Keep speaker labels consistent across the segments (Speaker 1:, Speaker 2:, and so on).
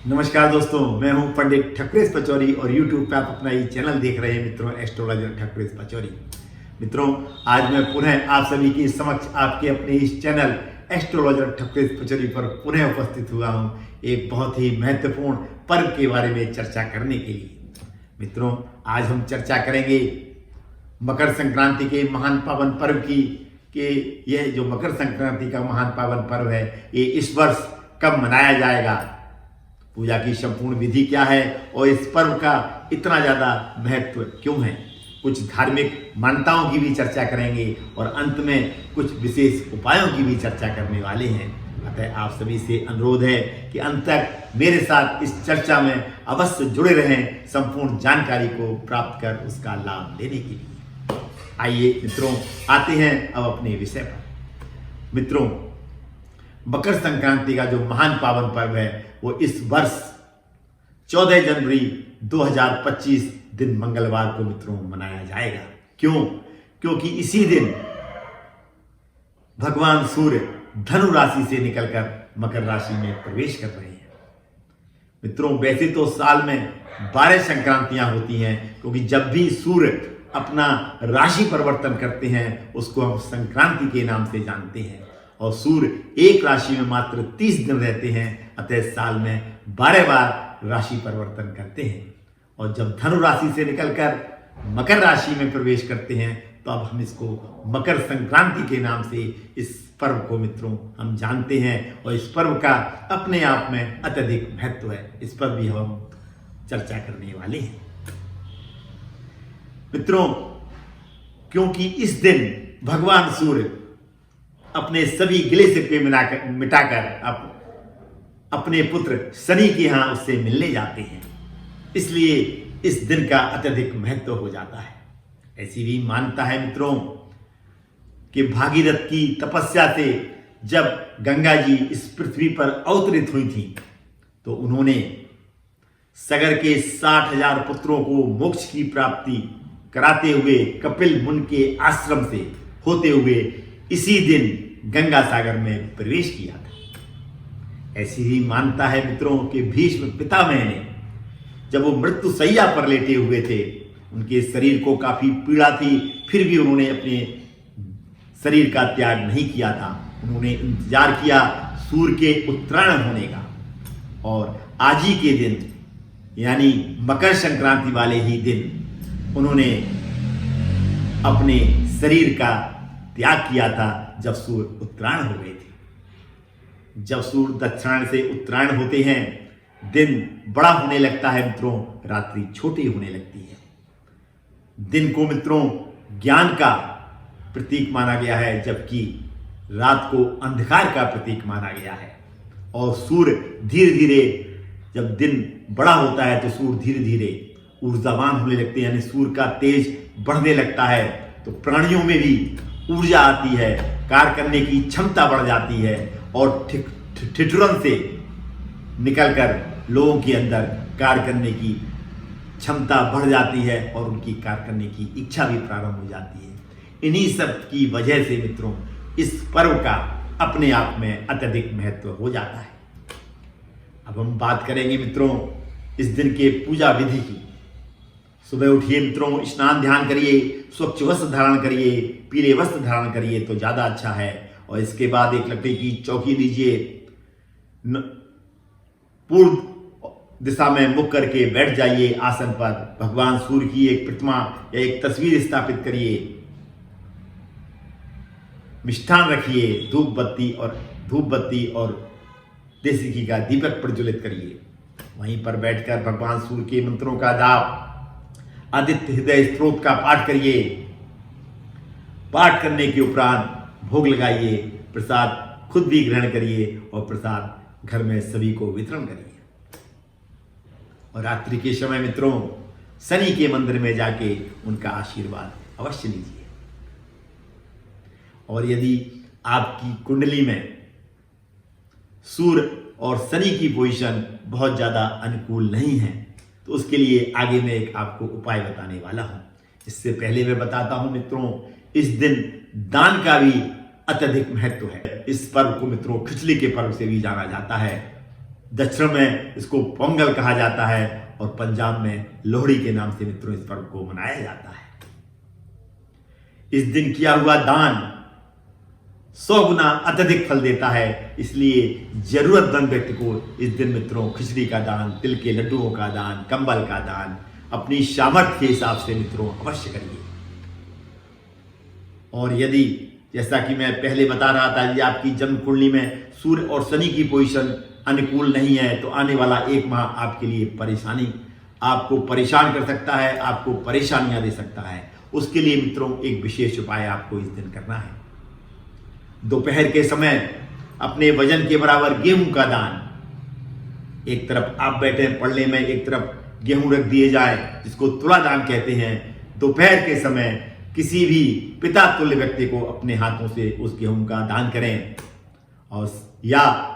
Speaker 1: नमस्कार दोस्तों, मैं हूं पंडित ठकुरेश पचौरी और YouTube पे आप अपना ये चैनल देख रहे हैं मित्रों, एस्ट्रोलॉजर ठकुरेश पचौरी। मित्रों, आज मैं पुनः आप सभी के समक्ष आपके अपने इस चैनल एस्ट्रोलॉजर ठकुरेश पचौरी पर पुनः उपस्थित हुआ हूं एक बहुत ही महत्वपूर्ण पर्व के बारे में चर्चा करने के लिए। मित्रों, आज हम चर्चा करेंगे मकर संक्रांति के महान पावन पर्व की कि यह जो मकर संक्रांति का महान पावन पर्व है ये इस वर्ष कब मनाया जाएगा, पूजा की संपूर्ण विधि क्या है और इस पर्व का इतना ज़्यादा महत्व क्यों है। कुछ धार्मिक मान्यताओं की भी चर्चा करेंगे और अंत में कुछ विशेष उपायों की भी चर्चा करने वाले हैं। अतः आप सभी से अनुरोध है कि अंत तक मेरे साथ इस चर्चा में अवश्य जुड़े रहें, संपूर्ण जानकारी को प्राप्त कर उसका लाभ लेने के लिए। आइए मित्रों, आते हैं अब अपने विषय पर। मित्रों, मकर संक्रांति का जो महान पावन पर्व है वो इस वर्ष 14 जनवरी 2025 दिन मंगलवार को मित्रों मनाया जाएगा। क्यों? क्योंकि इसी दिन भगवान सूर्य धनु राशि से निकलकर मकर राशि में प्रवेश कर रहे हैं। मित्रों, वैसे तो साल में 12 संक्रांतियां होती हैं, क्योंकि जब भी सूर्य अपना राशि परिवर्तन करते हैं उसको हम संक्रांति के नाम से जानते हैं और सूर्य एक राशि में मात्र 30 दिन रहते हैं। अतः साल में 12 बार राशि परिवर्तन करते हैं और जब धनु राशि से निकलकर मकर राशि में प्रवेश करते हैं तो अब हम इसको मकर संक्रांति के नाम से इस पर्व को मित्रों हम जानते हैं और इस पर्व का अपने आप में अत्यधिक महत्व है। इस पर भी हम चर्चा करने वाले हैं। मित्रों, क्योंकि इस दिन भगवान सूर्य अपने सभी गिले शिकवे मिटाकर अपने पुत्र शनि के यहाँ उससे मिलने जाते हैं, इसलिए इस दिन का अत्यधिक महत्व हो जाता है। ऐसी भी मान्यता है मित्रों कि भागीरथ की तपस्या से जब गंगा जी इस पृथ्वी पर अवतरित हुई थी तो उन्होंने सगर के 60,000 पुत्रों को मोक्ष की प्राप्ति कराते हुए कपिल मुनि के आश्रम से होते हुए इसी दिन गंगा सागर में प्रवेश किया था। ऐसी ही मान्यता है मित्रों कि भीष्म पितामह ने जब वो मृत्यु शैया पर लेटे हुए थे, उनके शरीर को काफी पीड़ा थी, फिर भी उन्होंने अपने शरीर का त्याग नहीं किया था। उन्होंने इंतजार किया सूर्य के उत्तरायण होने का और आज ही के दिन यानी मकर संक्रांति वाले ही दिन उन्होंने अपने शरीर का त्याग किया था जब सूर्य उत्तरायण हो गए थे। जब सूर्य दक्षिणायन से उत्तरायण होते हैं दिन बड़ा होने लगता है मित्रों, रात्रि छोटी होने लगती है। दिन को मित्रों ज्ञान का प्रतीक माना गया है, जबकि रात को अंधकार का प्रतीक माना गया है। और सूर्य धीरे धीरे जब दिन बड़ा होता है तो सूर्य धीरे धीरे ऊर्जावान होने लगते हैं, यानी सूर्य का तेज बढ़ने लगता है तो प्राणियों में भी ऊर्जा आती है, कार्य करने की क्षमता बढ़ जाती है और ठिठुरन से निकलकर लोगों के अंदर कार्य करने की क्षमता बढ़ जाती है और उनकी कार्य करने की इच्छा भी प्रारंभ हो जाती है। इन्हीं सब की वजह से मित्रों इस पर्व का अपने आप में अत्यधिक महत्व हो जाता है। अब हम बात करेंगे मित्रों इस दिन के पूजा विधि की। सुबह उठिए मित्रों, स्नान ध्यान करिए, स्वच्छ वस्त्र धारण करिए, पीले वस्त्र धारण करिए तो ज़्यादा अच्छा है। और इसके बाद एक लकड़ी की चौकी लीजिए, पूर्व दिशा में मुख करके बैठ जाइए आसन पर। भगवान सूर्य की एक प्रतिमा या एक तस्वीर स्थापित करिए, मिष्ठान रखिए, धूप बत्ती और देसी घी का दीपक प्रज्वलित करिए। वहीं पर बैठकर भगवान सूर्य के मंत्रों का जाप, आदित्य हृदय स्तोत्र का पाठ करिए। पाठ करने के उपरांत भोग लगाइए, प्रसाद खुद भी ग्रहण करिए और प्रसाद घर में सभी को वितरण करिए। और रात्रि के समय मित्रों शनि के मंदिर में जाके उनका आशीर्वाद अवश्य लीजिए। और यदि आपकी कुंडली में सूर्य और शनि की पोजीशन बहुत ज़्यादा अनुकूल नहीं है तो उसके लिए आगे मैं एक आपको उपाय बताने वाला हूं। इससे पहले मैं बताता हूं मित्रों, इस दिन दान का भी अत्यधिक महत्व है। इस पर्व को मित्रों खिचड़ी के पर्व से भी जाना जाता है। दक्षिण में इसको पोंगल कहा जाता है और पंजाब में लोहड़ी के नाम से मित्रों इस पर्व को मनाया जाता है। इस दिन किया हुआ दान 100 गुना अत्यधिक फल देता है, इसलिए जरूरतमंद व्यक्ति को इस दिन मित्रों खिचड़ी का दान, तिल के लड्डुओं का दान, कंबल का दान अपनी सामर्थ्य के हिसाब से मित्रों अवश्य करिए। और यदि जैसा कि मैं पहले बता रहा था, यदि आपकी जन्म कुंडली में सूर्य और शनि की पोजीशन अनुकूल नहीं है तो आने वाला एक माह आपके लिए परेशानी, आपको परेशान कर सकता है, आपको परेशानियां दे सकता है। उसके लिए मित्रों एक विशेष उपाय आपको इस दिन करना है। दोपहर के समय अपने वजन के बराबर गेहूं का दान, एक तरफ आप बैठे पड़ने में एक तरफ गेहूं रख दिए जाए, जिसको तुला दान कहते हैं। दोपहर के समय किसी भी पिता तुल्य व्यक्ति को अपने हाथों से उस गेहूं का दान करें, और या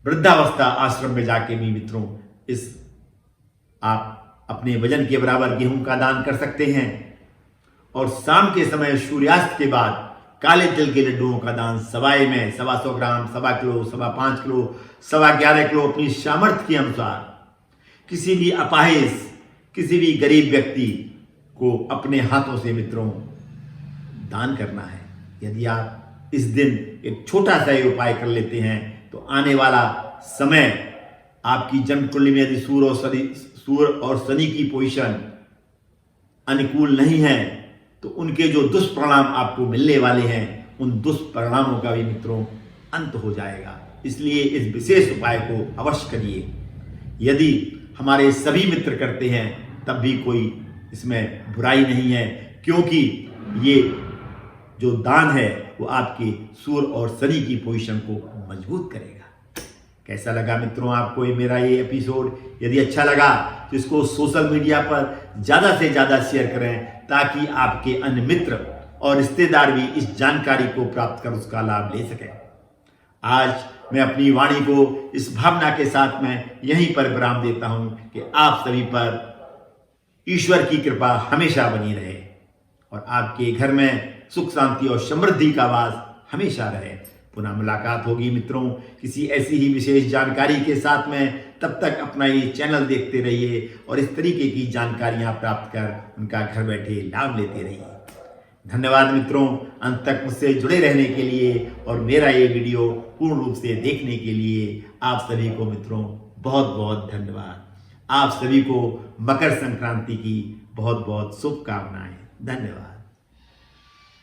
Speaker 1: वृद्धावस्था आश्रम में जाके भी मित्रों इस आप अपने वजन के बराबर गेहूं का दान कर सकते हैं। और शाम के समय सूर्यास्त के बाद काले तिल के लड्डुओं का दान सवाए में 125 ग्राम, 1.25 किलो, 5.25 किलो, 11.25 किलो अपनी सामर्थ्य के अनुसार किसी भी अपाहिज, किसी भी गरीब व्यक्ति को अपने हाथों से मित्रों दान करना है। यदि आप इस दिन एक छोटा सा ही उपाय कर लेते हैं तो आने वाला समय आपकी जन्म कुंडली में यदि सूर्य और शनि की पोजीशन अनुकूल नहीं है तो उनके जो दुष्परिणाम आपको मिलने वाले हैं, उन दुष्परिणामों का भी मित्रों अंत हो जाएगा। इसलिए इस विशेष उपाय को अवश्य करिए। यदि हमारे सभी मित्र करते हैं तब भी कोई इसमें बुराई नहीं है, क्योंकि ये जो दान है वो आपके सूर्य और शनि की पोजीशन को मजबूत करेगा। कैसा लगा मित्रों आपको मेरा ये एपिसोड? यदि अच्छा लगा तो इसको सोशल मीडिया पर ज़्यादा से ज़्यादा शेयर करें, ताकि आपके अन्य मित्र और रिश्तेदार भी इस जानकारी को प्राप्त कर उसका लाभ ले सकें। आज मैं अपनी वाणी को इस भावना के साथ में यहीं पर विराम देता हूं कि आप सभी पर ईश्वर की कृपा हमेशा बनी रहे और आपके घर में सुख शांति और समृद्धि का वास हमेशा रहे। पुनः मुलाकात होगी मित्रों किसी ऐसी ही विशेष जानकारी के साथ में। तब तक अपना ये चैनल देखते रहिए और इस तरीके की जानकारियां प्राप्त कर उनका घर बैठे लाभ लेते रहिए। धन्यवाद मित्रों, अंत तक मुझसे जुड़े रहने के लिए और मेरा ये वीडियो पूर्ण रूप से देखने के लिए आप सभी को मित्रों बहुत बहुत धन्यवाद। आप सभी को मकर संक्रांति की बहुत बहुत शुभकामनाएं। धन्यवाद।